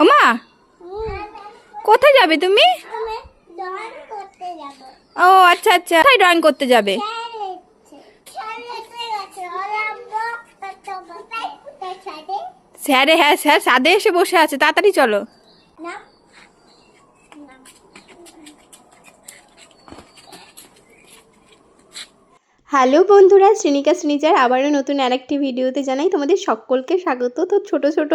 ওমা, কোথায় যাবে তুমি? ও আচ্ছা আচ্ছা, কোথায় ড্রয়িং করতে যাবে? স্যারে, হ্যাঁ স্যার ছাদে এসে বসে আছে, তাড়াতাড়ি চলো। হ্যালো বন্ধুরা, শ্রেণিকা শ্রীজার আবারও নতুন আরেকটি ভিডিওতে জানাই তোমাদের সকলকে স্বাগত। তো ছোট ছোট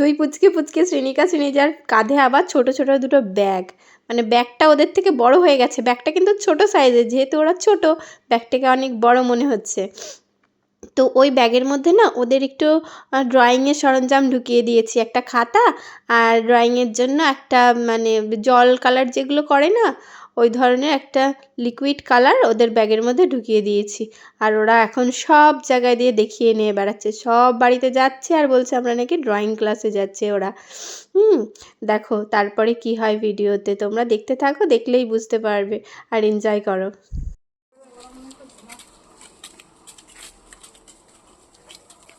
দুই পুচকে পুচকে শ্রেণিকা শ্রীজার কাঁধে আবার ছোট ছোট দুটো ব্যাগ, মানে ব্যাগটা ওদের থেকে বড় হয়ে গেছে। ব্যাগটা কিন্তু ছোট সাইজের, যেহেতু ওরা ছোট ব্যাগটাকে অনেক বড় মনে হচ্ছে। তো ওই ব্যাগের মধ্যে না ওদের একটু ড্রয়িংয়ের সরঞ্জাম ঢুকিয়ে দিয়েছি, একটা খাতা আর ড্রয়িংয়ের জন্য একটা মানে জল কালার যেগুলো করে না, ওই ধরনের একটা লিকুইড কালার ওদের ব্যাগের মধ্যে ঢুকিয়ে দিয়েছি। আর ওরা এখন সব জায়গায় দিয়ে দেখিয়ে নিয়ে বেড়াচ্ছে, সব বাড়িতে যাচ্ছে আর বলছে আমরা নাকি ড্রয়িং ক্লাসে যাচ্ছে ওরা। দেখো তারপরে কি হয় ভিডিওতে, তোমরা দেখতে থাকো, দেখলেই বুঝতে পারবে আর এনজয় করো।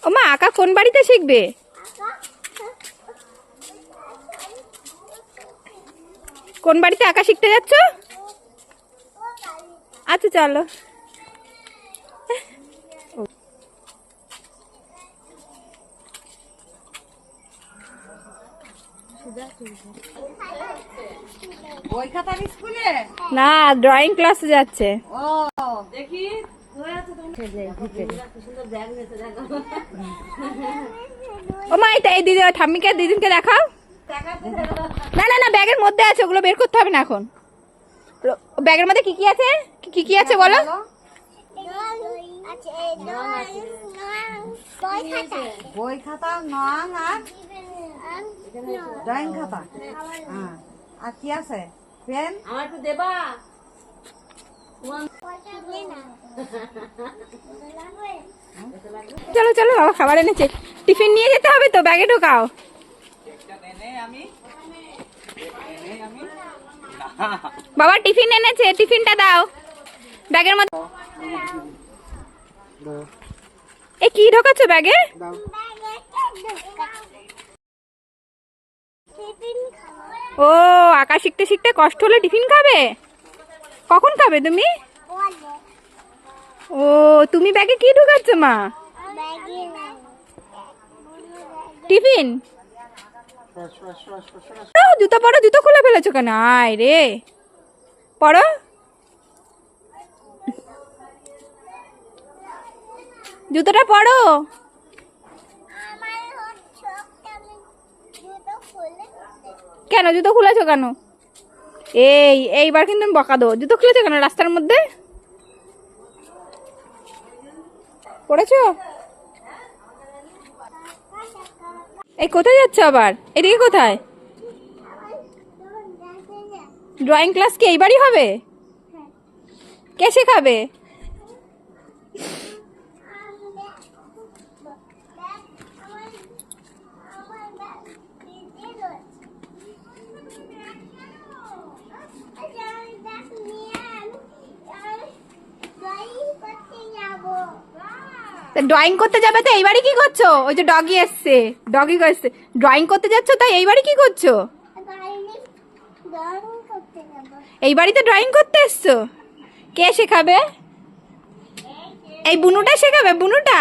ওমা, আঁকা কোন বাড়িতে শিখবে? কোন বাড়িতে আঁকা শিখতে যাচ্ছ? আচ্ছা চলো। না, ড্রয়িং ক্লাসে যাচ্ছে। দেখি ও মা, এই দিদি ঠাম্মিকে দিদিনকে দেখাও। না না না, ব্যাগের মধ্যে আছে, ওগুলো বের করতে হবে না এখন। ব্যাগের মধ্যে কি কি আছে, কি কি আছে বলো? বই খাতা, নং আর ড্রয়িং খাতা। আর কি আছে? পেন। আমার একটু দেবা। চলো চলো, বাবা খাবার এনেছে, টিফিন নিয়ে যেতে হবে তো, ব্যাগে ঢোকাও। বাবা টিফিন এনেছে, টিফিনটা দাও ব্যাগের মধ্যে। এ কি ঢোকাচ্ছ ব্যাগে? ও, আঁকা শিখতে শিখতে কষ্ট হলে টিফিন খাবে? কখন খাবে তুমি? ও, তুমি ব্যাগে কি ঢোকাচ্ছ মা? টিফিন। জুতো পরো, জুতো খুলে ফেলেছো কেন? আয় রে, পরো। জুতোটা পরো। কেন জুতো খুলেছো কেন? এইবার কিন্তু আমি বকা দেবো। জুতো খুলেছো কেন রাস্তার মধ্যে? পড়েছো? এই কোথায় যাচ্ছ আবার? এদিকে কোথায়? ড্রয়িং ক্লাস কি এইবারই হবে? কে শেখাবে? ড্রয়িং করতে যাবে তো এইবারই কি করছো? ওই যে ডগি এসছে, ডগি এসছে, ড্রয়িং করতে যাচ্ছ তাই এইবারই কি করছো? এই বাড়িতে ড্রয়িং করতে এসছো? কে শেখাবে? এই বুনুটা শেখাবে, বুনুটা।